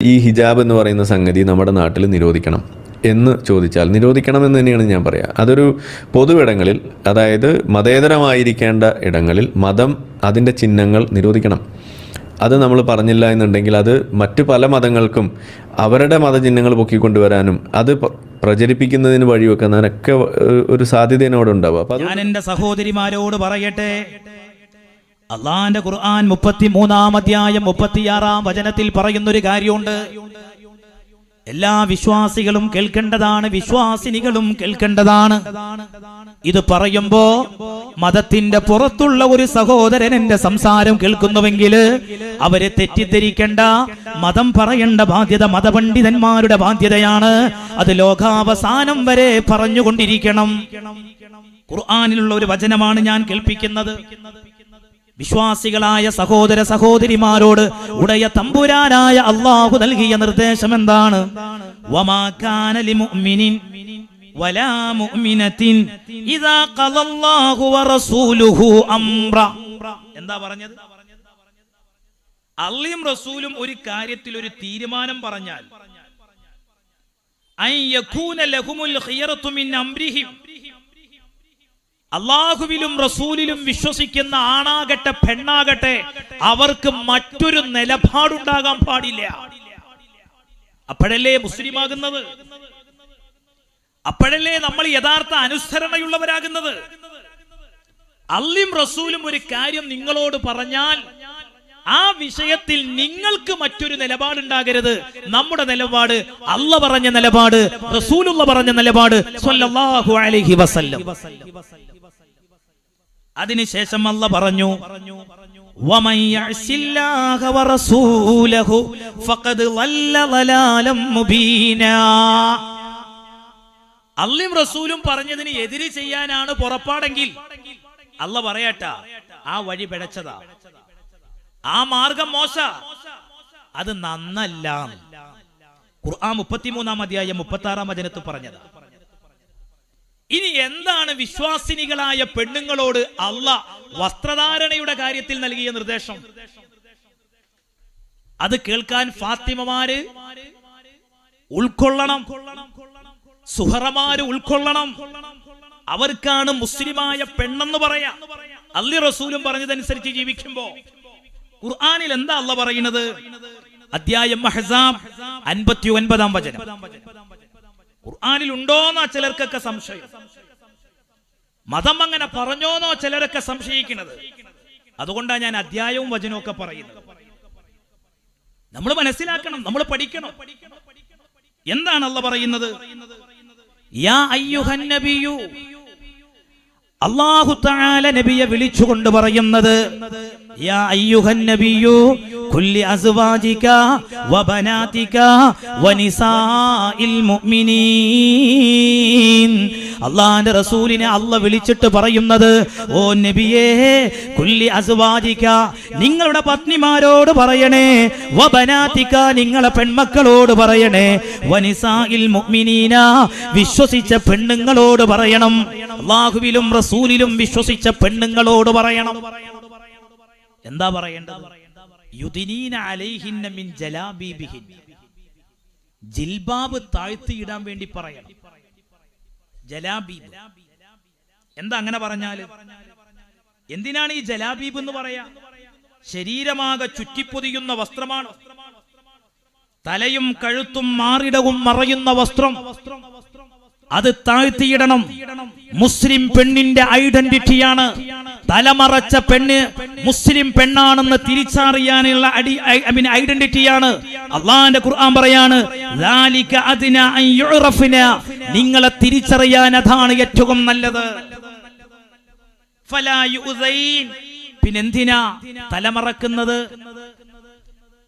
ഈ ഹിജാബ് എന്ന് പറയുന്ന സംഗതി നമ്മുടെ നാട്ടിൽ നിരോധിക്കണം എന്ന് ചോദിച്ചാൽ നിരോധിക്കണമെന്ന് തന്നെയാണ് ഞാൻ പറയുക. അതൊരു പൊതുവിടങ്ങളിൽ, അതായത് മതേതരമായിരിക്കേണ്ട ഇടങ്ങളിൽ മതം അതിൻ്റെ ചിഹ്നങ്ങൾ നിരോധിക്കണം. അത് നമ്മൾ പറഞ്ഞില്ല എന്നുണ്ടെങ്കിൽ അത് മറ്റു പല മതങ്ങൾക്കും അവരുടെ മതചിഹ്നങ്ങൾ പൊക്കിക്കൊണ്ടുവരാനും അത് പ്രചരിപ്പിക്കുന്നതിന് വഴിവെക്കുന്നതിനൊക്കെ ഒരു സാധ്യതയാണ് അവിടെ ഉണ്ടാവുക. അപ്പോൾ ഞാൻ എൻ്റെ സഹോദരിമാരോട് പറയട്ടെ, അള്ളാന്റെ ഖുർആൻ 33-ാം അധ്യായം 36-ാം വചനത്തിൽ പറയുന്നൊരു കാര്യമുണ്ട്. എല്ലാ വിശ്വാസികളും കേൾക്കേണ്ടതാണ്, വിശ്വാസിനികളും കേൾക്കേണ്ടതാണ്. ഇത് പറയുമ്പോ മതത്തിന്റെ പുറത്തുള്ള ഒരു സഹോദരൻ എന്റെ സംസാരം കേൾക്കുന്നുവെങ്കിൽ അവരെ തെറ്റിദ്ധരിക്കേണ്ട. മതം പറയേണ്ട ബാധ്യത മതപണ്ഡിതന്മാരുടെ ബാധ്യതയാണ്. അത് ലോകാവസാനം വരെ പറഞ്ഞുകൊണ്ടിരിക്കണം. ഖുർആനിലുള്ള ഒരു വചനമാണ് ഞാൻ കേൾപ്പിക്കുന്നത്. വിശ്വാസികളായ സഹോദര സഹോദരിമാരോട് ഉടയ തമ്പുരാനായ അല്ലാഹു നൽകിയ നിർദ്ദേശം എന്താണ്? വമാ കാന ലിമുഅ്മിനിൻ വലാ മുഅ്മിനത്തിൻ ഇദാ ഖളല്ലാഹു വറസൂലുഹു അംറ. എന്താ പറഞ്ഞത്? അല്ലാഹും റസൂലും ഒരു കാര്യത്തിൽ ഒരു തീരുമാനം പറഞ്ഞാൽ അൻ യകൂന ലഹുമുൽ ഖിയറതു മിൻ അംരിഹിം, അള്ളാഹുവിലും റസൂലിലും വിശ്വസിക്കുന്ന ആണാകട്ടെ പെണ്ണാകട്ടെ അവർക്ക് മറ്റൊരു നിലപാടുണ്ടാകാൻ പാടില്ല. അപ്പോഴല്ലേ മുസ്ലിമാകുന്നത്, അപ്പോഴല്ലേ നമ്മൾ യഥാർത്ഥ അനുസരണയുള്ളവരാകുന്നത്. അല്ലാഹും റസൂലും ഒരു കാര്യം നിങ്ങളോട് പറഞ്ഞാൽ ആ വിഷയത്തിൽ നിങ്ങൾക്ക് മറ്റൊരു നിലപാടുണ്ടാകരുത്. നമ്മുടെ നിലപാട് അല്ലാഹ് പറഞ്ഞ നിലപാട്, റസൂലുള്ള പറഞ്ഞ നിലപാട് സ്വല്ലല്ലാഹു അലൈഹി വസല്ലം. അതിനുശേഷം അല്ലാഹ് പറഞ്ഞു, വമൻ യഅസില്ലാഹ വറസൂലഹു ഫഖദ് ളല്ല ളലാലം മുബീനാ. അല്ലാഹും റസൂലും പറഞ്ഞതിന് എതിര് ചെയ്യാനാണ് പുറപ്പാടെങ്കിൽ അല്ലാഹ് പറയട്ടെ, ആ വഴി പിഴച്ചതാ, ആ മാർഗം മോശ, അത് നന്നല്ല. ഖുർആൻ 33-ാം അധ്യായം 36-ാം വചനത്തിൽ പറഞ്ഞത്. ഇനി എന്താണ് വിശ്വാസിനികളായ പെണ്ണുങ്ങളോട് അല്ലാഹ് വസ്ത്രധാരണയുടെ കാര്യത്തിൽ നൽകിയ നിർദ്ദേശം? അത് കേൾക്കാൻ ഫാത്തിമമാര് ഉൾക്കൊള്ളണം, സുഹറമാര് ഉൾക്കൊള്ളണം. അവർക്കാണ് മുസ്ലിമായ പെണ്ണെന്ന് പറയാ. അല്ലാഹു റസൂലും പറഞ്ഞതനുസരിച്ച് ജീവിക്കുമ്പോ ഖുർആനിൽ എന്താ അല്ലാഹ് പറയുന്നത്? അധ്യായം അഹ്സാബ് 59-ാം വചനം. ഖുർആനിൽ ഉണ്ടോന്നാ ചിലർക്കൊക്കെ സംശയം. മതം അങ്ങനെ പറഞ്ഞോന്നോ ചിലരൊക്കെ സംശയിക്കുന്നത്. അതുകൊണ്ടാണ് ഞാൻ അധ്യായവും വചനവും ഒക്കെ പറയുന്നത്. നമ്മൾ മനസ്സിലാക്കണം, നമ്മൾ പഠിക്കണം. എന്താണ് അല്ലാഹ് പറയുന്നത്? യാ അയ്യുഹൻ നബിയു, അല്ലാഹു തആല നബിയെ വിളിച്ചുകൊണ്ട് പറയുന്നത്, യാ അയ്യുഹൻ നബിയു കുല്ലി അസ്വാജിക വബനാതിക വനിസാഇൽ മുഅ്മിനീൻ. അല്ലാഹുവിന്റെ റസൂലിനെ അല്ലാഹ് വിളിച്ചിട്ട് പറയുന്നത്, ഓ നബിയേ, കുല്ലി അസ്വാജിക, നിങ്ങളുടെ പത്നിമാരോട് പറയണേ, വബനാതിക, നിങ്ങളെ പെൺമക്കളോട് പറയണേ, വനിസാഇൽ മുഅ്മിനീന, വിശ്വസിച്ച പെണ്ണുങ്ങളോട് പറയണം. അല്ലാഹുവിലും റസൂലിലും വിശ്വസിച്ച പെണ്ണുങ്ങളോട് പറയണം. എന്താ പറയേണ്ടത്? യുദിനീന അലൈഹിന്ന മിൻ ജലാബീബിഹിൻ, ജിൽബാബ് താഴ്ത്തിയിടാൻ വേണ്ടി പറയണം. ജലാബീബ് എന്താ അങ്ങനെ പറഞ്ഞാല്? എന്തിനാണ് ഈ ജലാബീബ് എന്ന് പറയാ? ശരീരമാകെ ചുറ്റിപ്പൊതിയുന്ന വസ്ത്രമാണ്. തലയും കഴുത്തും മാറിടവും മറയുന്ന വസ്ത്രം, അത് താഴ്ത്തിയിടണം. മുസ്ലിം പെണ്ണിന്റെ ഐഡന്റിറ്റിയാണ്. തലമറച്ച പെണ്ണ് മുസ്ലിം പെണ്ണാണെന്ന് തിരിച്ചറിയാനുള്ള ഐഡന്റിറ്റിയാണ്. അള്ളാന്റെ ഖുർആൻ പറയാണ്, നിങ്ങളെ തിരിച്ചറിയാൻ അതാണ് ഏറ്റവും നല്ലത്. പിന്നെന്തിനാ തലമറക്കുന്നത്?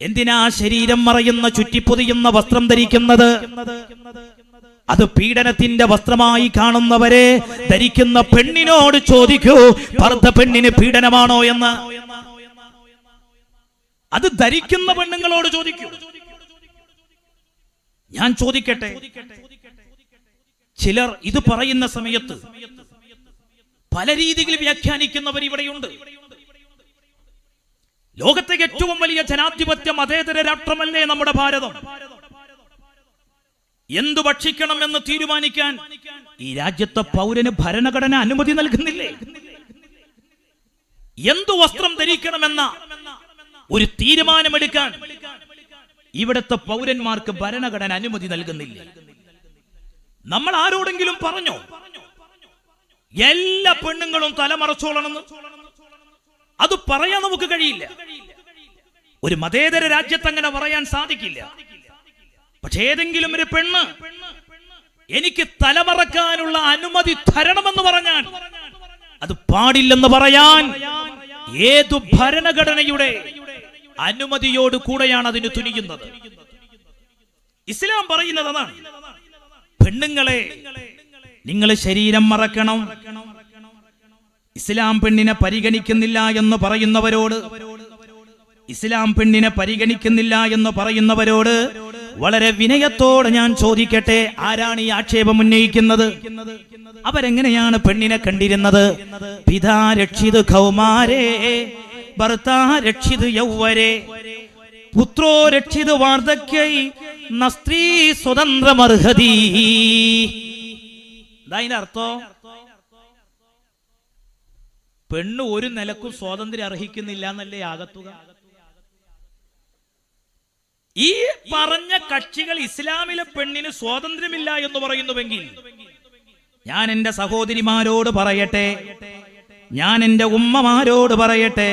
എന്തിനാ ശരീരം മറയുന്ന ചുറ്റിപ്പൊതിയുന്ന വസ്ത്രം ധരിക്കുന്നത്? അത് പീഡനത്തിന്റെ വസ്ത്രമായി കാണുന്നവരെ ധരിക്കുന്ന പെണ്ണിനോട് ചോദിക്കൂ, ഭർത്ത പെണ്ണിന് പീഡനമാണോ എന്ന്. അത് ധരിക്കുന്ന പെണ്ണുങ്ങളോട് ചോദിക്കൂ. ഞാൻ ചോദിക്കട്ടെ, ചിലർ ഇത് പറയുന്ന സമയത്ത് പല രീതിയിൽ വ്യാഖ്യാനിക്കുന്നവർ ഇവിടെയുണ്ട്. ലോകത്തെ ഏറ്റവും വലിയ ജനാധിപത്യ മതേതര രാഷ്ട്രമല്ലേ നമ്മുടെ ഭാരതം? എന്തു ഭക്ഷിക്കണം എന്ന് തീരുമാനിക്കാൻ ഈ രാജ്യത്തെ പൗരന് ഭരണഘടന അനുമതി നൽകുന്നില്ലേ? എന്തു വസ്ത്രം ധരിക്കണമെന്ന ഒരു തീരുമാനമെടുക്കാൻ ഇവിടുത്തെ പൗരന്മാർക്ക് ഭരണഘടന അനുമതി നൽകുന്നില്ല. നമ്മൾ ആരോടെങ്കിലും പറഞ്ഞോ എല്ലാ പെണ്ണുങ്ങളും തലമറച്ചോളണമെന്ന്? അത് പറയാൻ നമുക്ക് കഴിയില്ല. ഒരു മതേതര രാജ്യത്ത് അങ്ങനെ പറയാൻ സാധിക്കില്ല. പക്ഷെ ഏതെങ്കിലും ഒരു പെണ്ണ് എനിക്ക് തലമറക്കാനുള്ള അനുമതി തരണമെന്ന് പറഞ്ഞാൽ അത് പാടില്ലെന്ന് പറയാൻ ഏതു ഭരണഘടനയുടെ അനുമതിയോട് കൂടെയാണ് അതിന് തുനിയുന്നത്? ഇസ്ലാം പറയുന്നത് അതാണ്. പെണ്ണുങ്ങളെ, നിങ്ങൾ ശരീരം മറക്കണം. ഇസ്ലാം പെണ്ണിനെ പരിഗണിക്കുന്നില്ല എന്ന് പറയുന്നവരോട്, ഇസ്ലാം പെണ്ണിനെ പരിഗണിക്കുന്നില്ല എന്ന് പറയുന്നവരോട് വളരെ വിനയത്തോടെ ഞാൻ ചോദിക്കട്ടെ, ആരാണ് ഈ ആക്ഷേപം ഉന്നയിക്കുന്നത്? അവരെങ്ങനെയാണ് പെണ്ണിനെ കണ്ടിരുന്നത്? പിതാ രക്ഷിത് കൗമാരേ ഭർത്താ രക്ഷിത് യൗവരേ പുത്രോ രക്ഷിത് വാർദ്ധക്യൈ നസ്ത്രീ സ്വതന്ത്രമർഹതി. അതിന്റെ അർത്ഥം പെണ്ണ് ഒരു നിലക്കും സ്വാതന്ത്ര്യം അർഹിക്കുന്നില്ല എന്നല്ലേ ആകത്തുക? ഈ പറഞ്ഞ കക്ഷികൾ ഇസ്ലാമിലെ പെണ്ണിന് സ്വാതന്ത്ര്യമില്ല എന്ന് പറയുന്നുവെങ്കിൽ ഞാൻ എന്റെ സഹോദരിമാരോട് പറയട്ടെ, ഞാൻ എന്റെ ഉമ്മമാരോട് പറയട്ടെ,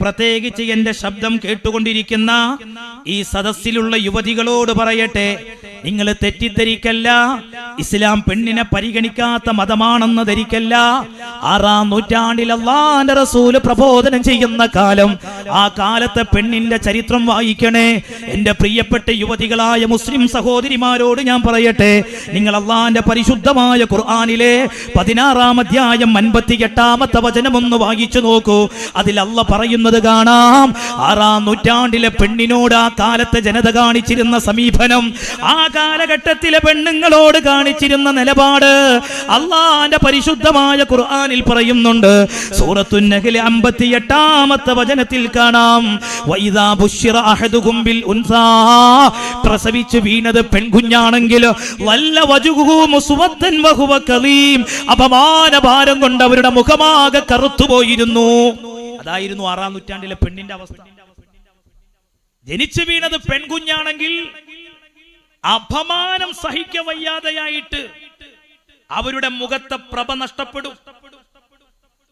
പ്രത്യേകിച്ച് എന്റെ ശബ്ദം കേട്ടുകൊണ്ടിരിക്കുന്ന ഈ സദസ്സിലുള്ള യുവതികളോട് പറയട്ടെ, നിങ്ങൾ തെറ്റിദ്ധരിക്കല്ല. ഇസ്ലാം പെണ്ണിനെ പരിഗണിക്കാത്ത മതമാണെന്ന് ധരിക്കല്ല. 6-ാം നൂറ്റാണ്ടിൽ അല്ലാഹുവിന്റെ റസൂൽ പ്രബോധനം ചെയ്യുന്ന കാലം, ആ കാലത്തെ പെണ്ണിന്റെ ചരിത്രം വായിക്കണേ. എന്റെ പ്രിയപ്പെട്ട യുവതികളായ മുസ്ലിം സഹോദരിമാരോട് ഞാൻ പറയട്ടെ, നിങ്ങൾ അല്ലാഹുവിന്റെ പരിശുദ്ധമായ ഖുർആനിലെ 16-ാം അധ്യായം 58-ാമത്തെ വചനം ഒന്ന് വായിച്ചു നോക്കൂ. അതിൽ അല്ലാഹ് പറയുന്നത് കാണാം, 6-ാം നൂറ്റാണ്ടിലെ പെണ്ണിനോട് ആ കാലത്തെ ജനത കാണിച്ചിരുന്ന സമീപനം, ആ കാലഘട്ടത്തിലെ പെണ്ണുങ്ങളോട് കാണിച്ചിരുന്ന നിലപാട് അല്ലാഹുവിന്റെ പരിശുദ്ധമായ ഖുർആനിൽ പറയുന്നുണ്ട്. സൂറത്തുൻ നഹ്ൽ 58-ാമത്തെ വചനത്തിൽ കാണാം, വൈദാ ബുശ്ശിറ അഹദുകും ബിൽ ഉൻസാ, പ്രസവിച്ചു വീണത് പെൺകുഞ്ഞാണെങ്കിൽ വല്ല വജുഹു മുസ്വദ്ദൻ വഹുവ കലീം, അപമാനഭാരം കൊണ്ട് അവരുടെ മുഖമാകെ കറുത്തുപോയിരുന്നു. അതായിരുന്നു 6-ാം നൂറ്റാണ്ടിലെ പെണ്ണിന്റെ അവസ്ഥ. ജനിച്ചു വീണത് പെൺകുഞ്ഞാണെങ്കിൽ അപമാനം സഹിക്ക വയ്യാതെയായിട്ട് അവരുടെ മുഖത്തെ പ്രഭ നഷ്ടപ്പെടും.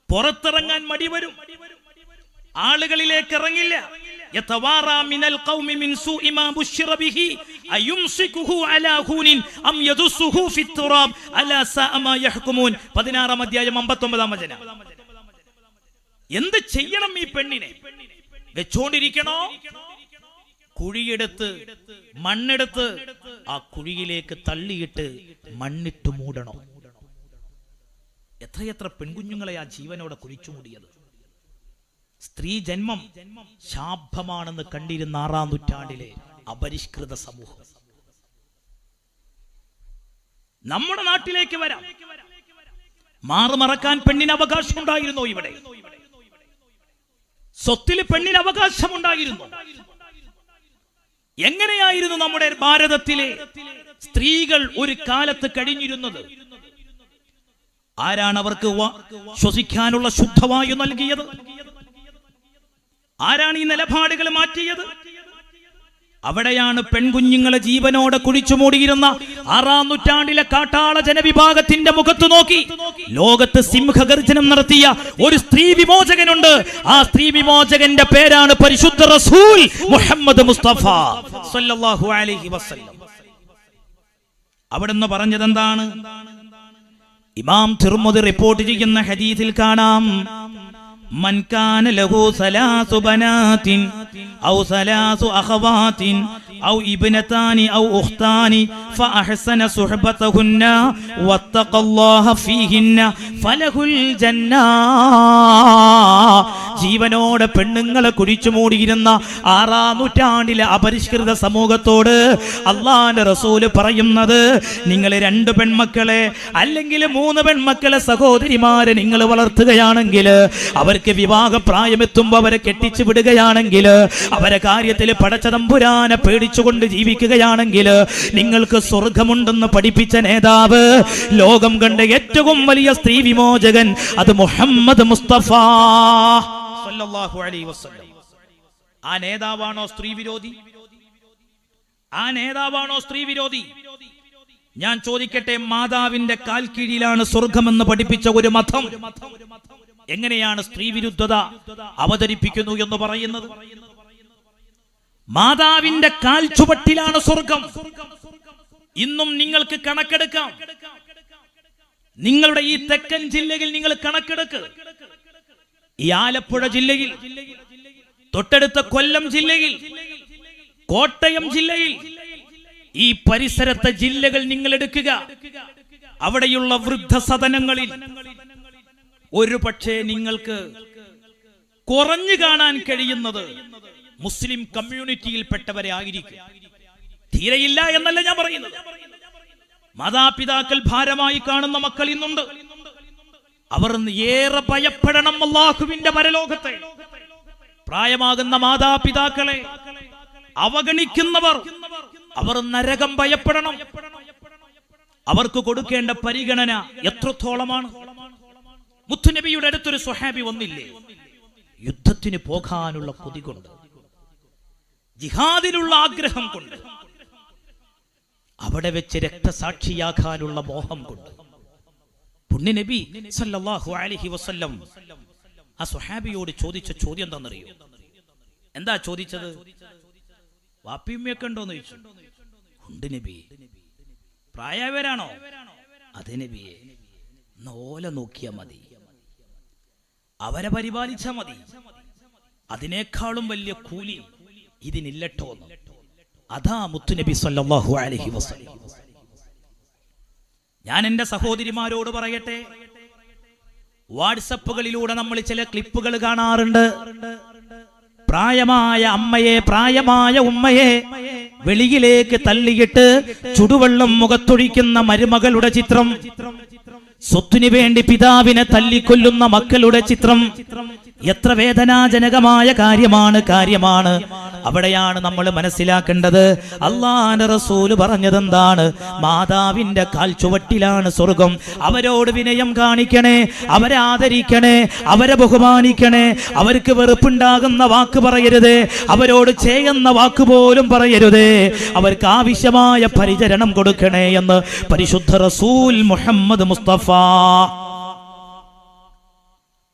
പുറത്തിറങ്ങാൻ മടി വരും, ആളുകളിലേക്ക് ഇറങ്ങില്ല. യതവാറാ മിനൽ ഖൗമി മിൻ സൂഇ മാ ബുശ്ശിറ ബിഹി അയുംസികുഹു അലാ ഹൂനിൻ അം യദുസുഹു ഫിത്തുറാബ് അലാ സാഅ മാ യഹ്കുമൂൻ. 16-ാം അധ്യായം 59-ാം വചനം. എന്ത് ചെയ്യണം ഈ പെണ്ണിനെ? വെച്ചോണ്ടിരിക്കണോ? കുഴിയെടുത്ത് മണ്ണെടുത്ത് ആ കുഴിയിലേക്ക് തള്ളിയിട്ട് മണ്ണിട്ട് മൂടണോ? എത്രയെത്ര പെൺകുഞ്ഞുങ്ങളെ ആ ജീവനോടെ കുഴിച്ചു മൂടിയത്. സ്ത്രീ ജന്മം ശാപമാണെന്ന് കണ്ടിരുന്ന 6-ാം നൂറ്റാണ്ടിലെ അപരിഷ്കൃത സമൂഹം. നമ്മുടെ നാട്ടിലേക്ക് വരാം. മാറുമറക്കാൻ പെണ്ണിന് അവകാശം ഉണ്ടായിരുന്നോ? ഇവിടെ സ്വത്തിൽ പെണ്ണിന് അവകാശമുണ്ടായിരുന്നു. എങ്ങനെയായിരുന്നു നമ്മുടെ ഭാരതത്തിലെ സ്ത്രീകൾ ഒരു കാലത്ത് കഴിഞ്ഞിരുന്നത്? ആരാണ് അവർക്ക് ശ്വസിക്കാനുള്ള ശുദ്ധവായു നൽകിയത്? ആരാണ് ഈ നിലപാടുകൾ മാറ്റിയത്? അവിടെയാണ് പെൺകുഞ്ഞുങ്ങളെ ജീവനോടെ കുഴിച്ചു മൂടിയിരുന്ന 6-ാം നൂറ്റാണ്ടിലെ കാട്ടാള ജനവിഭാഗത്തിന്റെ മുഖത്ത് നോക്കി ലോകത്ത് സിംഹഗർജനം നടത്തിയ ഒരു സ്ത്രീ വിമോചകനുണ്ട്. ആ സ്ത്രീ വിമോചകന്റെ പേരാണ് പരിശുദ്ധ റസൂൽ മുഹമ്മദ് മുസ്തഫ സല്ലല്ലാഹു അലൈഹി വസല്ലം. അവിടുന്ന് പറഞ്ഞത് എന്താണ്? ഇമാം തിർമിദി റിപ്പോർട്ട് ചെയ്യുന്ന ഹദീസിൽ കാണാം, മൻ കാന ലഹു സലാസു ബനാതിൻ ഔ സലാസു അഖവാതിൻ ഔ ഇബ്നതാനി ഔ ഉഖ്താനി ഫഅഹ്സന സുഹ്ബതഹുന്ന വത്തഖല്ലാഹ ഫീഹിന്ന ഫലഹുൽ ജന്ന. ജീവനോടെ പെണ്ണുങ്ങളെ കുഴിച്ചു മൂടിയിരുന്ന 6-ാം നൂറ്റാണ്ടിലെ അപരിഷ്കൃത സമൂഹത്തോട് അള്ളാന്റെ റസൂല് പറയുന്നത്, നിങ്ങൾ 2 പെൺമക്കളെ അല്ലെങ്കിൽ 3 പെൺമക്കളെ സഹോദരിമാരെ നിങ്ങൾ വളർത്തുകയാണെങ്കിൽ, അവർക്ക് വിവാഹപ്രായമെത്തുമ്പോൾ അവരെ കെട്ടിച്ചു വിടുകയാണെങ്കിൽ, അവരെ കാര്യത്തിൽ പടച്ചതമ്പുരാനെ പേടിച്ചുകൊണ്ട് ജീവിക്കുകയാണെങ്കിൽ നിങ്ങൾക്ക് സ്വർഗമുണ്ടെന്ന് പഠിപ്പിച്ച നേതാവ്, ലോകം കണ്ട ഏറ്റവും വലിയ സ്ത്രീ വിമോചകൻ, അത് മുഹമ്മദ് മുസ്തഫ സല്ലല്ലാഹു അലൈഹി വസല്ലം. ആ നേതാവാണോ സ്ത്രീ വിരോധി? ആ നേതാവാണോ സ്ത്രീ വിരോധി? ഞാൻ ചോദിക്കട്ടെ, മാതാവിന്റെ കാൽ കീഴിലാണ് സ്വർഗമെന്ന് പഠിപ്പിച്ച ഒരു മതം എങ്ങനെയാണ് സ്ത്രീ വിരുദ്ധത അവതരിപ്പിക്കുന്നു എന്ന് പറയുന്നത്? മാതാവിന്റെ കാൽ ചുവട്ടിലാണ് സ്വർഗം. ഇന്നും നിങ്ങൾക്ക് കണക്കെടുക്കാം. നിങ്ങളുടെ ഈ തെക്കൻ ജില്ലയിൽ നിങ്ങൾ കണക്കെടുക്ക്. ഈ ആലപ്പുഴ ജില്ലയിൽ, തൊട്ടടുത്ത കൊല്ലം ജില്ലയിൽ, കോട്ടയം ജില്ലയിൽ, ഈ പരിസരത്തെ ജില്ലകൾ നിങ്ങൾ എടുക്കുക. അവിടെയുള്ള വൃദ്ധസദനങ്ങളിൽ ഒരു പക്ഷേ നിങ്ങൾക്ക് കുറഞ്ഞു കാണാൻ കഴിയുന്നത് മുസ്ലിം കമ്മ്യൂണിറ്റിയിൽപ്പെട്ടവരെ ആയിരിക്കും. തീരെയില്ല എന്നല്ല ഞാൻ പറയുന്നത്. മാതാപിതാക്കൾ ഭാരമായി കാണുന്ന മക്കൾ ഇന്നുണ്ട്. അവർ ഏറെ ഭയപ്പെടണം അല്ലാഹുവിന്റെ പരലോകത്തെ. പ്രായമാകുന്ന മാതാപിതാക്കളെ അവഗണിക്കുന്നവർ, അവർ നരകം ഭയപ്പെടണം. അവർക്ക് കൊടുക്കേണ്ട പരിഗണന എത്രത്തോളമാണ്? മുത്തുനബിയുടെ അടുത്തൊരു സ്വഹാബി വന്നില്ലേ, യുദ്ധത്തിന് പോകാനുള്ള കൊതി കൊണ്ട്, ജിഹാദിനുള്ള ആഗ്രഹം കൊണ്ട്, അവിടെ വെച്ച് രക്തസാക്ഷിയാകാനുള്ള മോഹം കൊണ്ട് പുണ്യനബി സല്ലല്ലാഹു അലൈഹി വസല്ലം ആ സ്വഹാബിയോട് ചോദിച്ച ചോദ്യം എന്താണെന്നറിയോ? എന്താ ചോദിച്ചത്? വാപ്പിയമ്മയൊക്കെ ഉണ്ടോന്ന് ചോദിച്ചു. ഉണ്ട് നബി. പ്രായവരാണോ? അതെ നബിയെ. ഓല നോക്കിയാ മതി, അവരെ പരിപാലിച്ചാ മതി, അതിനേക്കാളും വലിയ കൂലി ഇതിനില്ലട്ടോ. അതാ മുത്തുനബി സല്ലല്ലാഹു അലൈഹി വസല്ലം. ഞാൻ എൻ്റെ സഹോദരിമാരോട് പറയട്ടെ, വാട്സപ്പുകളിലൂടെ നമ്മൾ ചില ക്ലിപ്പുകൾ കാണാറുണ്ട്. പ്രായമായ അമ്മയെ, പ്രായമായ ഉമ്മയെ വെളിയിലേക്ക് തള്ളിയിട്ട് ചുടുവെള്ളം മുഖത്തൊഴിക്കുന്ന മരുമകളുടെ ചിത്രം, സ്വത്തിനു വേണ്ടി പിതാവിനെ തല്ലിക്കൊല്ലുന്ന മക്കളുടെ ചിത്രം. എത്ര വേദനാജനകമായ കാര്യമാണ്. അവിടെയാണ് നമ്മൾ മനസ്സിലാക്കേണ്ടത്. അല്ലാഹുവിന്റെ റസൂൽ പറഞ്ഞതെന്താണ്? മാതാവിന്റെ കാൽ ചുവട്ടിലാണ് സ്വർഗം. അവരോട് വിനയം കാണിക്കണേ, അവരെ ആദരിക്കണേ, അവരെ ബഹുമാനിക്കണേ. അവർക്ക് വെറുപ്പുണ്ടാകുന്ന വാക്ക് പറയരുത്, അവരോട് ചെയ്യുന്ന വാക്ക് പോലും പറയരുത്. അവർക്ക് ആവശ്യമായ പരിചരണം കൊടുക്കണേ എന്ന് പരിശുദ്ധ റസൂൽ മുഹമ്മദ് മുസ്തഫ.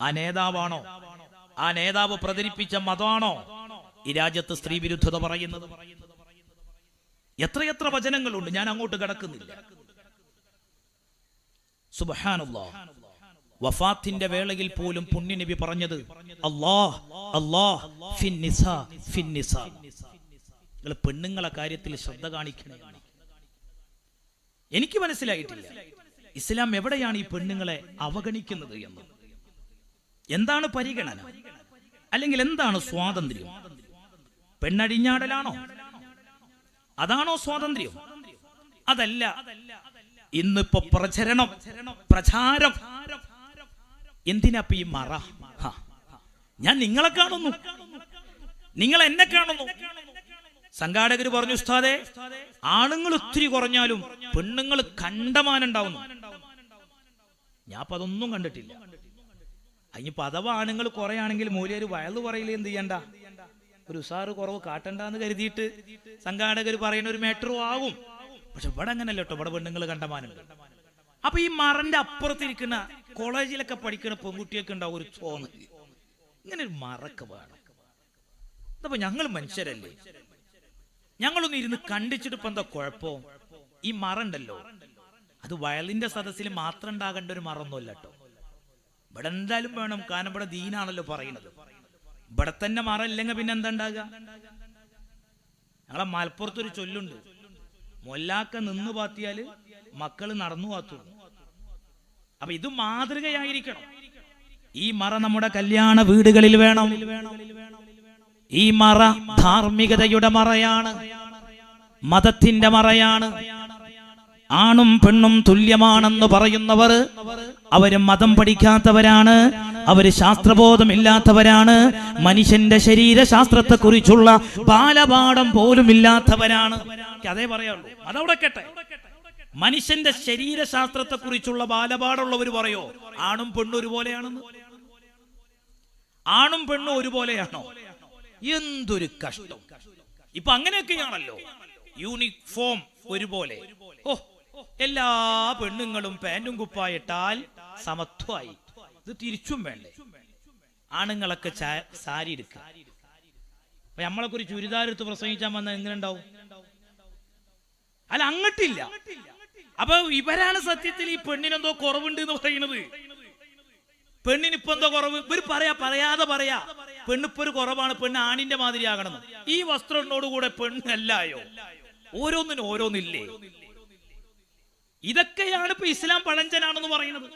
ആ നേതാവാണോ, ആ നേതാവ് പ്രചരിപ്പിച്ച മതമാണോ ഈ രാജ്യത്ത് സ്ത്രീ വിരുദ്ധത പറയുന്നത്? എത്രയെത്ര വചനങ്ങളുണ്ട്, ഞാൻ അങ്ങോട്ട് കടക്കുന്നില്ല. സുബ്ഹാനല്ലാഹ്. വഫാത്തിന്റെ വേളയിൽ പോലും പുണ്യനബി പറഞ്ഞത് അല്ലാഹ് അല്ലാഹ് ഫിന്നിസാ ഫിന്നിസാ. നിങ്ങൾ പെണ്ണുങ്ങളെ കാര്യത്തിൽ ശ്രദ്ധ കാണിക്കണേ. എനിക്ക് മനസ്സിലായിട്ടില്ല ഇസ്ലാം എവിടെയാണ് ഈ പെണ്ണുങ്ങളെ അവഗണിക്കുന്നത് എന്ന്. എന്താണ് പരിഗണന? അല്ലെങ്കിൽ എന്താണ് സ്വാതന്ത്ര്യം? പെണ്ണടിഞ്ഞാടലാണോ? അതാണോ സ്വാതന്ത്ര്യം? അതല്ല. ഇന്നിപ്പോ പ്രചാരം എന്തിനാ ഈ മറ? ഞാൻ നിങ്ങളെ കാണുന്നു, നിങ്ങൾ എന്നെ കാണുന്നു. സംഘാടകർ പറഞ്ഞു, ഉസ്താദേ, ആണുങ്ങൾ ഒത്തിരി കുറഞ്ഞാലും പെണ്ണുങ്ങൾ കണ്ടമാനുണ്ടാവുന്നു. ഞാൻ അപ്പൊ അതൊന്നും കണ്ടിട്ടില്ല. അതിനിപ്പോ അഥവാ ആണുങ്ങൾ കുറയാണെങ്കിൽ മൂല്യർ വയലു പറയില്ല, എന്ത് ചെയ്യണ്ട, ഒരു ഉസാറ് കുറവ് കാട്ടണ്ടെന്ന് കരുതിയിട്ട് സംഘാടകർ പറയുന്ന ഒരു മേറ്ററും ആവും. പക്ഷെ ഇവിടെ അങ്ങനല്ല കേട്ടോ, ഇവിടെ പെണ്ണുങ്ങൾ കണ്ടമാനുണ്ട്. അപ്പൊ ഈ മറന്റെ അപ്പുറത്തിരിക്കുന്ന കോളേജിലൊക്കെ പഠിക്കുന്ന പെൺകുട്ടിയൊക്കെ ഉണ്ടാവും ഒരു തോന്നൽ, ഇങ്ങനെ ഒരു മറൊക്കെ വേണം. ഇതപ്പോ ഞങ്ങൾ മനുഷ്യരല്ലേ, ഞങ്ങളൊന്നും ഇരുന്ന് കണ്ടിച്ചിട്ട് ഇപ്പൊ എന്താ കുഴപ്പം? ഈ മറണ്ടല്ലോ, അത് വയലിന്റെ സദസ്സിൽ മാത്രം ഉണ്ടാകേണ്ട ഒരു മറൊന്നുമല്ല കേട്ടോ. ഇവിടെ എന്തായാലും വേണം, കാരണം ഇവിടെ ദീനാണല്ലോ പറയുന്നത്. ഇവിടെ തന്നെ മറ ഇല്ലെങ്കിൽ പിന്നെ എന്താ ഉണ്ടാകുക? ഞങ്ങളെ മലപ്പുറത്തൊരു ചൊല്ലുണ്ട്, മൊല്ലാക്ക നിന്ന് പാത്തിയാല് മക്കള് നടന്നു പാത്തു. അപ്പൊ ഇത് മാതൃകയായിരിക്കണം. ഈ മറ നമ്മുടെ കല്യാണ വീടുകളിൽ വേണം. ഈ മറ ധാർമ്മികതയുടെ മറയാണ്, മതത്തിന്റെ മറയാണ്. ആണും പെണ്ണും തുല്യമാണെന്ന് പറയുന്നവർ അവര് മതം പഠിക്കാത്തവരാണ്, അവര് ശാസ്ത്രബോധമില്ലാത്തവരാണ്, മനുഷ്യന്റെ ശരീരശാസ്ത്രത്തെ കുറിച്ചുള്ള ബാലപാഠം പോലും ഇല്ലാത്തവരാണ്. അതേ പറയാനുള്ളൂ. അതവിടെ കേട്ടെ. മനുഷ്യന്റെ ശരീരശാസ്ത്രത്തെ കുറിച്ചുള്ള ബാലപാഠമുള്ളവർ പറയോ ആണും പെണ്ണും ഒരുപോലെയാണെന്ന്? ആണും പെണ്ണും ഒരുപോലെയാണോ? എന്തൊരു കഷ്ടം. ഇപ്പൊ അങ്ങനെയൊക്കെയാണല്ലോ, യൂണിഫോം ഒരുപോലെ. ഓ, എല്ലാ പെണ്ണുങ്ങളും പാന്റും കുപ്പായിട്ടാൽ സമത്വമായി. ഇത് തിരിച്ചും വേണ്ടേ? ആണുങ്ങളൊക്കെ സാരി എടുക്കുക. അപ്പൊ നമ്മളൊക്കെ ഒരു ചുരിദാരെടുത്ത് പ്രസംഗിച്ചാൽ വന്നാൽ എങ്ങനെ ഉണ്ടാവും? അല്ല, അങ്ങട്ടില്ല. അപ്പൊ ഇവരാണ് സത്യത്തിൽ ഈ പെണ്ണിനെന്തോ കുറവുണ്ട് എന്ന് പറയുന്നത്. പെണ്ണിനിപ്പോ എന്തോ കുറവ് ഇവർ പറയാതെ പറയാ പെണ്ണിപ്പോ ഒരു കുറവാണ്, പെണ്ണ് ആണിന്റെ മാതിരി ആകണം. ഈ വസ്ത്രത്തിനോടുകൂടെ പെണ്ണല്ലായോ? ഓരോന്നിനും ഓരോന്നില്ലേ? ഇതൊക്കെയാണ് ഇപ്പൊ ഇസ്ലാം പഴഞ്ചനാണെന്ന് പറയുന്നത്.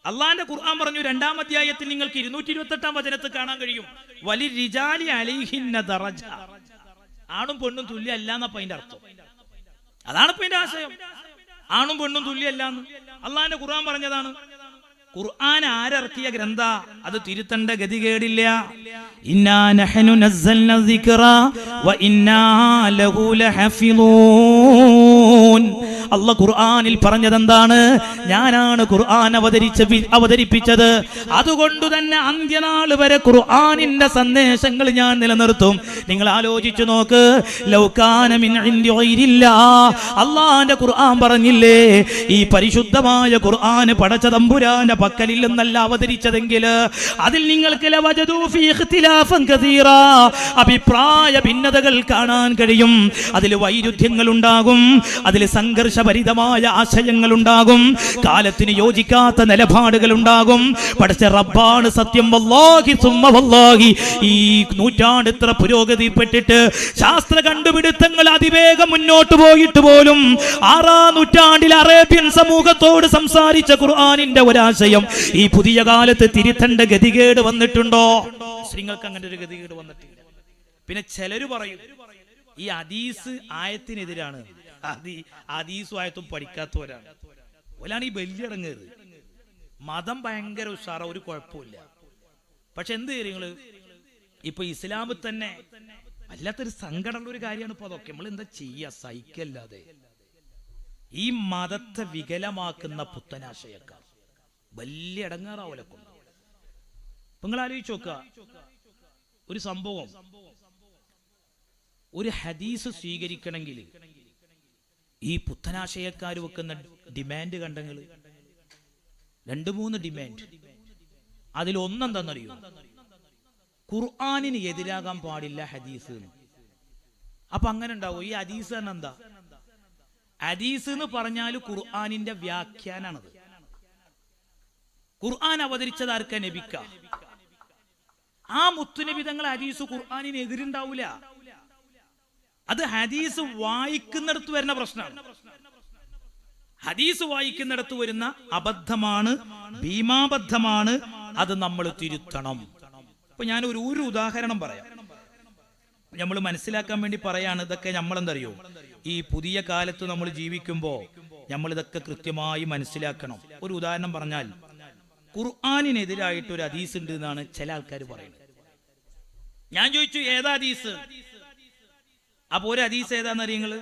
അള്ളാന്റെ ഖുർആൻ പറഞ്ഞു 2-ാം അധ്യായത്തിൽ നിങ്ങൾക്ക് 228-ാം വചനത്തിൽ കാണാൻ കഴിയും, വലിരിജാലി അലൈഹിന്ന ദറജ. ആണും പെണ്ണും തുല്യ അല്ല എന്നപ്പ അതിന്റെ അർത്ഥം. അതാണ് ഇപ്പൊ അതിന്റെ ആശയം. ആണും പെണ്ണും തുല്യല്ലാന്ന് അള്ളാന്റെ ഖുർആൻ പറഞ്ഞതാണ്. ഖുർആൻ ആരിറക്കിയ ഗ്രന്ഥ? അത് തിരുത്തേണ്ട ഗതികേടില്ല. ഇന്നാ നഹ്നു നസ്സൽന ദിക്റ വ ഇന്നാ ലഹു ലഹഫിളൂൻ. അല്ലാഹ് ഖുർആനിൽ പറഞ്ഞത് എന്താണ്? ഞാനാണ് ഖുർആൻ അവതരിപ്പിച്ചത്, അതുകൊണ്ട് തന്നെ അന്ത്യനാൾ വരെ ഖുർആനിന്റെ സന്ദേശങ്ങൾ ഞാൻ നിലനിർത്തും. നിങ്ങൾ ആലോചിച്ചു നോക്ക്, ലൗ കാന മിൻ ഇൻദി ഗൈരില്ലാഹ്, അല്ലാഹുവിന്റെ ഖുർആൻ പറഞ്ഞില്ലേ, ഈ പരിശുദ്ധമായ ഖുർആൻ പടച്ച തമ്പുരാന്റെ പക്കലിൽ നിന്നല്ല അവതരിച്ചതെങ്കിൽ അതിൽ നിങ്ങൾക്ക് ലവജദൂ ഫീ ഇഖ്തിലാഫൻ കസീറാ, അഭിപ്രായ ഭിന്നതകൾ കാണാൻ കഴിയും. അതിൽ വൈരുദ്ധ്യങ്ങൾ ഉണ്ടാകും, അതിൽ സംഘർഷഭരിതമായ ആശയങ്ങൾ ഉണ്ടാകും, കാലത്തിന് യോജിക്കാത്ത നിലപാടുകൾ ഉണ്ടാകും. പടച്ച റബ്ബാണ് സത്യം. വല്ലാഹി സുമ്മ വല്ലാഹി, ഈ നൂറ്റാണ്ട് ഇത്ര പുരോഗതിപ്പെട്ടിട്ട് ശാസ്ത്ര കണ്ടുപിടുത്തങ്ങൾ അതിവേഗം മുന്നോട്ട് പോയിട്ട് പോലും 6-ാം നൂറ്റാണ്ടിൽ അറേബ്യൻ സമൂഹത്തോട് സംസാരിച്ച ഖുർആനിന്റെ ഒരാശയം ഈ പുതിയ കാലത്ത് തിരുത്തേണ്ട ഗതികേട് വന്നിട്ടുണ്ടോ? സ്ത്രീകൾക്ക് അങ്ങനെ ഒരു ഗതികേട് വന്നിട്ടില്ല. പിന്നെ ചിലര് പറയും ഈ ഹദീസ് ആയത്തിനെതിരാണ്. ഹദീസും ആയത്തും പഠിക്കാത്തവരാണ്. ഓലാണ് ഈ ബലിയടങ്ങേറ്. മതം ഭയങ്കര ഉഷാറ, ഒരു കുഴപ്പമില്ല. പക്ഷെ എന്ത് കാര്യങ്ങള് ഇപ്പൊ ഇസ്ലാമിൽ തന്നെ വല്ലാത്തൊരു സങ്കടമുള്ള ഒരു കാര്യമാണ് ഇപ്പൊ അതൊക്കെ. നമ്മൾ എന്താ ചെയ്യാ? സഹിക്കല്ലാതെ. ഈ മതത്തെ വികലമാക്കുന്ന പുത്തനാശയക്കാർ വലിയ ഇടങ്ങാറാവലെ കൊണ്ട്. നിങ്ങൾ ആലോചിച്ച് നോക്കുക, ഒരു സംഭവം, ഒരു ഹദീസ് സ്വീകരിക്കണമെങ്കിൽ ഈ പുത്തനാശയക്കാർ വെക്കുന്ന ഡിമാൻഡ് കണ്ടെങ്കിൽ 2-3 ഡിമാൻഡ്. അതിലൊന്നെന്താണെന്നറിയോ? ഖുർആനിന് എതിരാകാൻ പാടില്ല ഹദീസ്. അപ്പൊ അങ്ങനെ ഉണ്ടാവും. ഈ ഹദീസ് തന്നെ എന്താ? ഹദീസ് എന്ന് പറഞ്ഞാൽ ഖുർആനിന്റെ വ്യാഖ്യാനാണത്. ഖുർആൻ അവതരിച്ചത് ആർക്ക? നബിക്ക. ആ മുത്തുനബി തങ്ങൾ ഹദീസ് ഖുർആനിന് എതിരുണ്ടാവൂല. അത് ഹദീസ് വായിക്കുന്നിടത്ത് വരുന്ന പ്രശ്നമാണ്. ഹദീസ് വായിക്കുന്നിടത്ത് വരുന്ന അബദ്ധമാണ്, ഭീമാബദ്ധമാണ്. അത് നമ്മൾ തിരുത്തണം. ഇപ്പൊ ഞാൻ ഒരു ഉദാഹരണം പറയാം, നമ്മൾ മനസ്സിലാക്കാൻ വേണ്ടി പറയാണ്. ഇതൊക്കെ നമ്മളെന്തറിയോ, ഈ പുതിയ കാലത്ത് നമ്മൾ ജീവിക്കുമ്പോൾ നമ്മൾ ഇതൊക്കെ കൃത്യമായി മനസ്സിലാക്കണം. ഒരു ഉദാഹരണം പറഞ്ഞാൽ, ഖുർആനിനെതിരായിട്ട് ഒരു ഹദീസ് ഉണ്ട് എന്നാണ് ചില ആൾക്കാർ പറയുന്നത്. ഞാൻ ചോദിച്ചു ഏതാ ഹദീസ്? അപ്പൊ ഒരു ഹദീസ് ഏതാന്ന് അറിയങ്ങള്?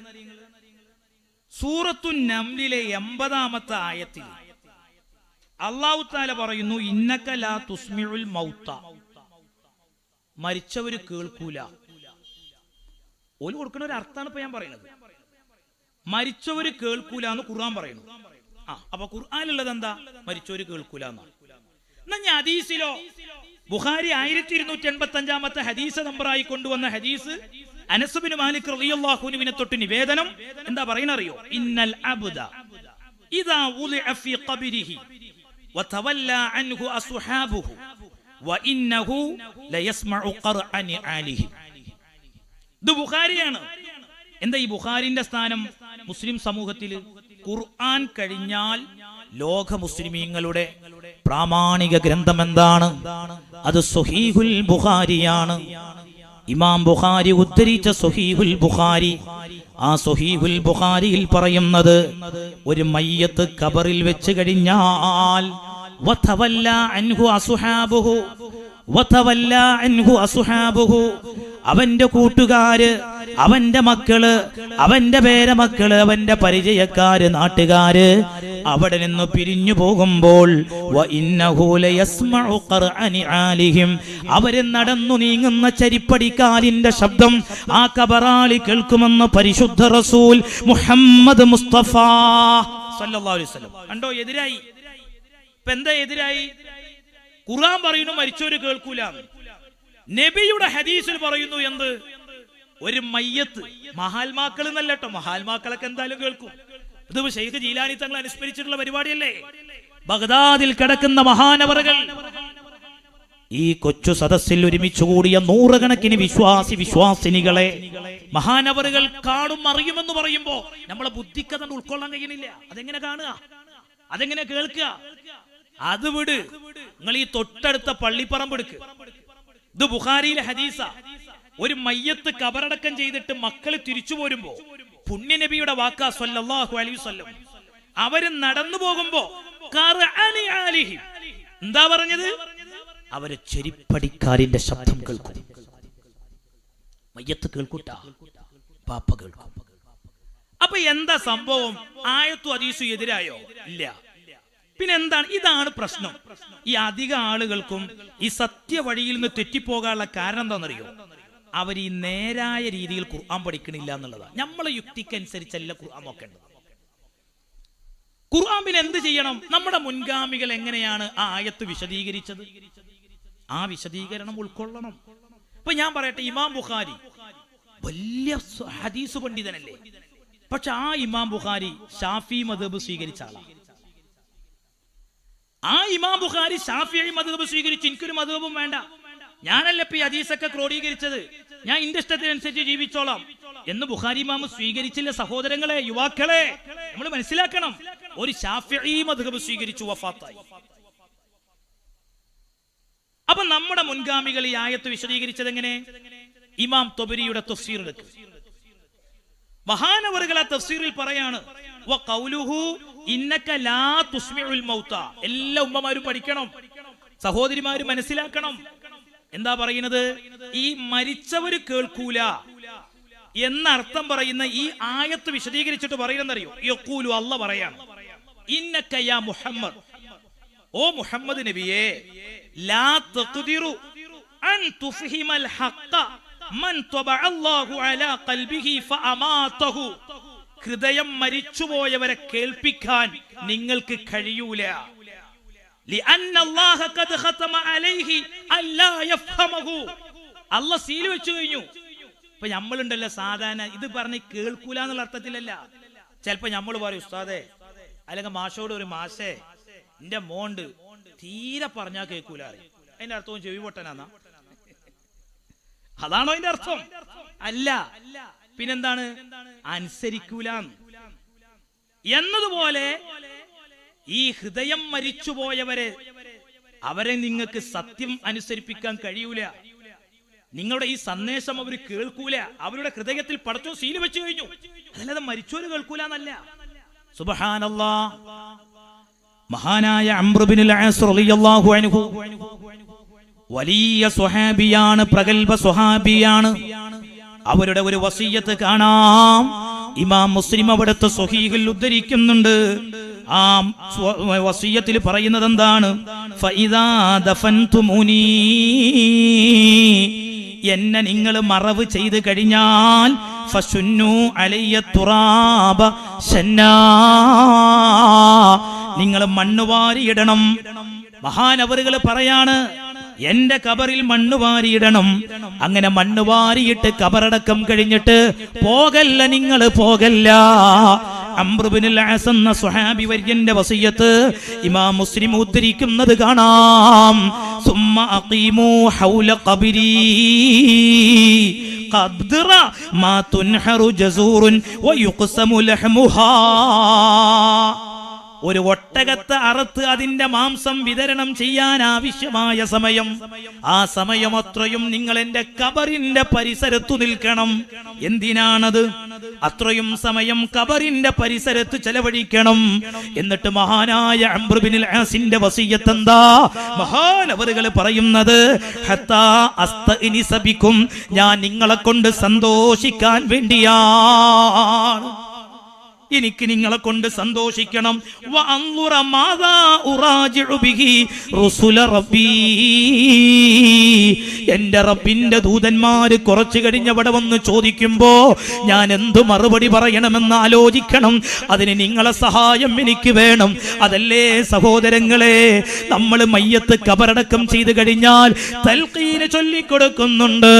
സൂറത്തു നംലിലെ 80-ാമത്തെ ആയത്തിൽ അല്ലാഹു തആല പറയുന്നു, ഇന്നക ലാ തുസ്മിഉൽ മൗത, മരിച്ചവര് കേൾക്കൂല. ഓല് കൊടുക്കുന്ന ഒരു അർത്ഥമാണ് ഇപ്പൊ ഞാൻ പറയുന്നത്. മരിച്ചവര് കേൾക്കൂല എന്ന് ഖുർആൻ പറയുന്നു. അപ്പൊ ഖുർആനിലുള്ളത് എന്താ? മരിച്ചവര് കേൾക്കൂല എന്നാണ്. എന്നാ ഞാൻ ഹദീസിലോ? ബുഖാരി 1285-ാമത്തെ ഹദീസ് നമ്പറായി കൊണ്ടുവന്ന ഹദീസ് അനസ് ബിൻ മാലിക് റളിയല്ലാഹു അൻഹുവിനെ തൊട്ട് നിവേദനം എന്താ പറയുന്നറിയോ? ഇന്നൽ അബ്ദ ഇദാ വുളിഅ ഫീ ഖബ്രിഹി വതവല്ല അൻഹു അസ്ഹാബുഹു വഇന്നഹു ലയസ്മഉ ഖർഅനി ആലിഹി. ഇത് ബുഖാരിയാണ്. എന്താ ഈ ബുഖാരിന്റെ സ്ഥാനം മുസ്ലിം സമൂഹത്തിൽ? ഖുർആൻ കഴിഞ്ഞാൽ ലോക മുസ്ലിമീങ്ങളുടെ പ്രാമാണിക ഗ്രന്ഥം എന്താണ്? അത് സ്വഹീഹുൽ ബുഖാരിയാണ്. ഇമാം ബുഖാരി ഉദ്ധരിച്ച സ്വഹീഹുൽ ബുഖാരി. ആ സ്വഹീഹുൽ ബുഖാരിയിൽ പറയുന്നത്, ഒരു മയ്യത്ത് ഖബറിൽ വെച്ച് കഴിഞ്ഞാൽ വതവല്ല അൻഹു അസ്ഹാബുഹു വതവല്ല അൻഹു അസ്ഹാബുഹു, അവന്റെ കൂട്ടുകാര്, അവന്റെ മക്കള്, അവന്റെ പേരമക്കള്, അവന്റെ പരിചയക്കാര്, നാട്ടുകാര് അവിടെ നിന്ന് പിരിഞ്ഞു പോകുമ്പോൾ അവര് നടന്നു നീങ്ങുന്ന ചരിപ്പടിക്കാലിന്റെ ശബ്ദം ആ കബറാളി കേൾക്കുമെന്ന് പരിശുദ്ധ റസൂൽ മുഹമ്മദ് മുസ്തഫ സല്ലല്ലാഹു അലൈഹി വസല്ലം. കണ്ടോ, എതിരായി. ഇപ്പൊ എന്താ എതിരായി? ഖുർആൻ പറയുന്നു മരിച്ചവര് കേൾക്കൂല. നബിയുടെ ഹദീസിൽ പറയുന്നു എന്ത്? ഒരു മയ്യത്ത്, മഹാത്മാക്കൾ എന്നല്ല കേട്ടോ, മഹാത്മാക്കളൊക്കെ എന്തായാലും കേൾക്കും. ഇത് ശൈഖ് ജീലാനി തങ്ങൾ അനുസ്മരിച്ചിട്ടുള്ള പരിപാടിയല്ലേ? ബഗ്ദാദിൽ കിടക്കുന്ന മഹാനവറുകൾ ഈ കൊച്ചു സദസ്സിൽ ഒരുമിച്ച് കൂടിയ നൂറുകണക്കിന് വിശ്വാസിനികളെ മഹാനവറുകൾ കാണും അറിയുമെന്ന് പറയുമ്പോ നമ്മളെ ബുദ്ധിക്കത് ഉൾക്കൊള്ളാൻ കഴിയണില്ല. അതെങ്ങനെ കാണുക? അതെങ്ങനെ കേൾക്കുക? അത് വിട്. നിങ്ങൾ ഈ തൊട്ടടുത്ത പള്ളിപ്പറമ്പ് എടുക്ക്. ഇത് ബുഖാരിയിലെ ഹദീസ. ഒരു മയ്യത്ത് കബറടക്കം ചെയ്തിട്ട് മക്കള് തിരിച്ചു പോരുമ്പോ പുണ്യനബിയുടെ വാക്കാ സല്ലല്ലാഹു അലൈഹി വസല്ലം, അവര് നടന്നു പോകുമ്പോ എന്താ പറഞ്ഞത്? അവര് ചെരിപ്പടിക്കാരിന്റെ ശബ്ദം കേൾക്കും. മയ്യത്ത് കേൾക്കൂട്ട, പാപ്പ കേൾക്കും. അപ്പൊ എന്താ സംഭവം? ആയത്തു ഹദീസു എതിരായോ? ഇല്ല. പിന്നെ എന്താണ്? ഇതാണ് പ്രശ്നം. ഈ അധിക ആളുകൾക്കും ഈ സത്യവഴിയിൽ നിന്ന് തെറ്റിപ്പോകാനുള്ള കാരണം എന്താണെന്നറിയോ? അവർ ഈ നേരായ രീതിയിൽ ഖുർആൻ പഠിക്കണില്ല എന്നുള്ളതാണ്. നമ്മളെ യുക്തിക്കനുസരിച്ചല്ല ഖുർആൻ നോക്കേണ്ടത്. ഖുർആൻ പിന്നെ എന്ത് ചെയ്യണം? നമ്മുടെ മുൻഗാമികൾ എങ്ങനെയാണ് ആ ആയത്ത് വിശദീകരിച്ചത്, ആ വിശദീകരണം ഉൾക്കൊള്ളണം. ഇപ്പൊ ഞാൻ പറയട്ടെ, ഇമാം ബുഖാരി വലിയ ഹദീസ് പണ്ഡിതനല്ലേ? പക്ഷെ ആ ഇമാം ബുഖാരി ഷാഫി മദ്ഹബ് സ്വീകരിച്ച ആളാണ്. ആ ഇമാം ബുഖാരി ഷാഫിഈ മദ്ഹബ് സ്വീകരിച്ച് എനിക്കൊരു മദ്ഹബും വേണ്ട, ഞാനല്ല ഇപ്പൊ ഈ ഹദീസൊക്കെ ക്രോഡീകരിച്ചത്, ഞാൻ എന്റെ ഇഷ്ടത്തിനനുസരിച്ച് ജീവിച്ചോളാം എന്ന് ബുഖാരി ഇമാം സ്വീകരിച്ചില്ല. സഹോദരങ്ങളെ, യുവാക്കളെ, നമ്മൾ മനസ്സിലാക്കണം. ഒരു ഷാഫിഈ മദ്ഹബ് സ്വീകരിച്ചു, വഫാത്തായി. അപ്പൊ നമ്മുടെ മുൻഗാമികൾ ഈ ആയത്ത് വിശദീകരിച്ചത് എങ്ങനെ? ഇമാം തൊബരിയുടെ തഫ്സീർ എടുക്കുക. മഹാനവറുകൾ ആ തഫ്സീറിൽ പറയാണ്, വഖൗലുഹു ഇന്നക ലാ തുസ്മിഉൽ മൗത. എല്ലാ ഉമ്മമാരും പഠിക്കണം, സഹോദരിമാരും മനസ്സിലാക്കണം. എന്താ പറയുന്നത്? ഈ മരിച്ചവര് കേൾക്കൂല എന്നർത്ഥം പറയുന്ന ഈ ആയത്ത് വിശദീകരിച്ചിട്ട് പറയുന്നറിയോ? യഖൂലു, അല്ലാഹ് പറയാണ്, ഇന്നക യാ മുഹമ്മദ്, ഓ മുഹമ്മദ് നബിയേ, ലാ തഖ്ദിറു അൻ തുഫഹിമൽ ഹഖ്ഖ മൻ തബഅ അല്ലാഹു അലാ ഖൽബിഹി ഫഅമാതഹു. ഹൃദയം മരിച്ചുപോയവരെ കേൾപ്പിക്കാൻ നിങ്ങൾക്ക് കഴിയൂല. അല്ലാഹ് സീൽ വെച്ചു കഴിഞ്ഞു. ഇപ്പൊ നമ്മളുണ്ടല്ലോ സാധാരണ ഇത് പറഞ്ഞ് കേൾക്കൂല എന്നുള്ള അർത്ഥത്തിലല്ല. ചിലപ്പോ നമ്മൾ പറയും, ഉസ്താദേ അല്ലെങ്കിൽ മാഷോട് ഒരു മാഷേ, എന്റെ മോണ്ട് തീരെ പറഞ്ഞാ കേൾക്കൂല. അതിന്റെ അർത്ഥവും ചെവി പൊട്ടനാന്നാ? അതാണോ അതിന്റെ അർത്ഥം? അല്ല. പിന്നെന്താണ്? അനുസരിക്കൂല എന്നതുപോലെ ഈ ഹൃദയം മരിച്ചുപോയവരെ, അവരെ നിങ്ങൾക്ക് സത്യം അനുസരിപ്പിക്കാൻ കഴിയൂല. നിങ്ങളുടെ ഈ സന്ദേശം അവർ കേൾക്കൂല. അവരുടെ ഹൃദയത്തിൽ പടച്ചോ സീല് വെച്ചു കഴിഞ്ഞു. അതല്ലാതെ മരിച്ചോര് കേൾക്കൂല എന്നല്ല. സുബ്ഹാനല്ലാഹ്. മഹാനായ അംർ ഇബ്നുൽ ആസ് റളിയല്ലാഹു അൻഹു വലിയ സ്വഹാബിയാണ്, പ്രഗൽഭ സ്വഹാബിയാണ്. അവരുടെ ഒരു വസിയ്യത്ത് കാണാം. ഇമാം മുസ്ലിം അവിടുത്തെ സ്വഹീഹിൽ ഉദ്ധരിക്കുന്നുണ്ട്. ആ വസിയ്യത്തിൽ പറയുന്നത് എന്താണ്? ഫഇദാ ദഫൻതുമുനി, എന്നെ നിങ്ങൾ മറവ് ചെയ്ത് കഴിഞ്ഞാൽ ഫശുന്നു അലയ്യ തുറാബ ശന്നാ, നിങ്ങൾ മണ്ണ് വാരിയിടണം. മഹാനവറുകൾ പറയാണ്, എന്റെ കബറിൽ മണ്ണ് വാരിയിടണം. അങ്ങനെ മണ്ണ് വാരിയിട്ട് കബറടക്കം കഴിഞ്ഞിട്ട് പോകല്ല, നിങ്ങൾ പോകല്ല, അംർ ഇബ്നുൽ ആസ് എന്ന സ്വഹാബി വര്യന്റെ വസിയത്ത് ഇമാം മുസ്ലിം ഉദ്ധരിക്കുന്നത് കാണാം. സുമ്മ അഖീമു ഹൗല ഖബരി ഖദ്റ മാ തുൻഹറു ജസൂറുൻ വയുഖ്സമു ലഹ്മുഹാ. ഒരു ഒട്ടകത്തെ അറുത്ത് അതിന്റെ മാംസം വിതരണം ചെയ്യാൻ ആവശ്യമായ സമയം, ആ സമയം അത്രയും നിങ്ങൾ എന്റെ ഖബറിന്റെ പരിസരത്തു നിൽക്കണം. എന്തിനാണത്? അത്രയും സമയം ഖബറിന്റെ പരിസരത്ത് ചെലവഴിക്കണം. എന്നിട്ട് മഹാനായ അംർ ഇബ്നുൽ ആസിന്റെ വസിയത്ത് എന്താ? മഹാനവറുകൾ പറയുന്നത്, ഹത്താ അസ്തഇനിസ ബിക്കും, ഞാൻ നിങ്ങളെ കൊണ്ട് സന്തോഷിക്കാൻ വേണ്ടിയാണ്. എനിക്ക് നിങ്ങളെ കൊണ്ട് സന്തോഷിക്കണം. എന്റെ റബ്ബിന്റെ ദൂതന്മാര് കുറച്ചു കഴിഞ്ഞവിടെ വന്ന് ചോദിക്കുമ്പോ ഞാൻ എന്തു മറുപടി പറയണമെന്ന് ആലോചിക്കണം. അതിന് നിങ്ങളെ സഹായം എനിക്ക് വേണം. അതല്ലേ സഹോദരങ്ങളെ, നമ്മൾ മയ്യത്ത് കബറടക്കം ചെയ്തു കഴിഞ്ഞാൽ തൽഖീന് ചൊല്ലിക്കൊടുക്കുന്നുണ്ട്.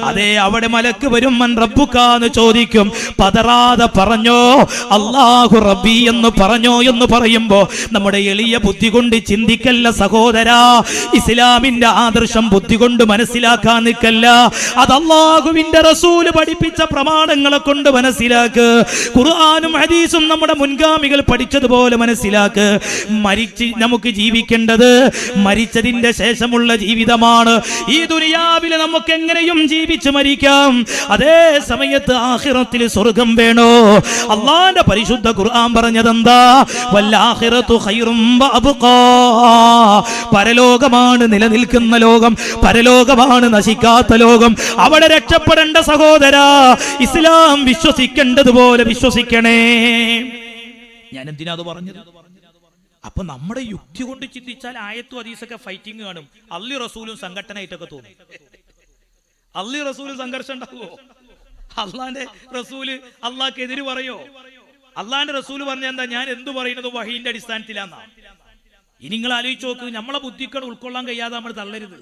അതെ, അവിടെ മലക്ക് വരും, മൻ റബ്ബുക്കാന്ന് ചോദിക്കും. പതറാതെ പറഞ്ഞോ അല്ലാഹു റബ്ബി എന്ന് പറഞ്ഞോ എന്ന് പറയുമ്പോ നമ്മുടെ എളിയ ബുദ്ധി കൊണ്ട് ചിന്തിക്കല്ല സഹോദരാ, ഇസ്ലാമിന്റെ ആദർശം ബുദ്ധി കൊണ്ട് മനസ്സിലാക്കാൻ നിൽക്കല്ല. അത് അല്ലാഹുവിന്റെ റസൂല് പഠിപ്പിച്ച പ്രമാണങ്ങളെ കൊണ്ട് മനസ്സിലാക്ക്. ഖുർആനും ഹദീസും നമ്മുടെ മുൻഗാമികൾ പഠിച്ചതുപോലെ മനസ്സിലാക്ക്. മരിച്ച് നമുക്ക് ജീവിക്കേണ്ടത് മരിച്ചതിന്റെ ശേഷമുള്ള ജീവിതമാണ്. ഈ ദുനിയാവില് നമുക്ക് എങ്ങനെയും ജീവിച്ചു മരിക്കാം. അതേ സമയത്ത് ആഖിറത്തിൽ സ്വർഗം വേണോ? അല്ലാഹുവിന്റെ പരിശുദ്ധ ഖുർആൻ പറഞ്ഞതെന്താ? വല്ലാഖിറതു ഖൈറും വഅബ്ഖാ. പരലോകമാണ് നിലനിൽക്കുന്ന ലോകം, പരലോകമാണ് നശിക്കാത്ത ലോകം. അവിടെ രക്ഷപ്പെടേണ്ട സഹോദരാ, ഇസ്ലാം വിശ്വസിക്കേണ്ടതുപോലെ വിശ്വസിക്കണേ. ഞാൻ എന്തിനാ അത് പറഞ്ഞത്? അപ്പൊ നമ്മുടെ യുക്തി കൊണ്ട് ചിന്തിച്ചാൽ ആയത്തും ഹദീസൊക്കെ ഫൈറ്റിംഗ് കാണും. അള്ളി റസൂലും സംഘടനയായിട്ടൊക്കെ തോന്നും. അള്ളി റസൂല് സംഘർഷം ഉണ്ടാവുമോ? അള്ളാന്റെ റസൂല് അള്ളാഹ്ക്കെതിര് പറയോ? അള്ളാന്റെ റസൂല് പറഞ്ഞ എന്താ? ഞാൻ എന്തു പറയുന്നത് വഹീന്റെ അടിസ്ഥാനത്തിലാന്നാ. ഇനി നിങ്ങൾ ആലോചിച്ച് നോക്ക്, നമ്മളെ ബുദ്ധിക്കട് ഉൾക്കൊള്ളാൻ കഴിയാതെ നമ്മൾ തള്ളരുത്.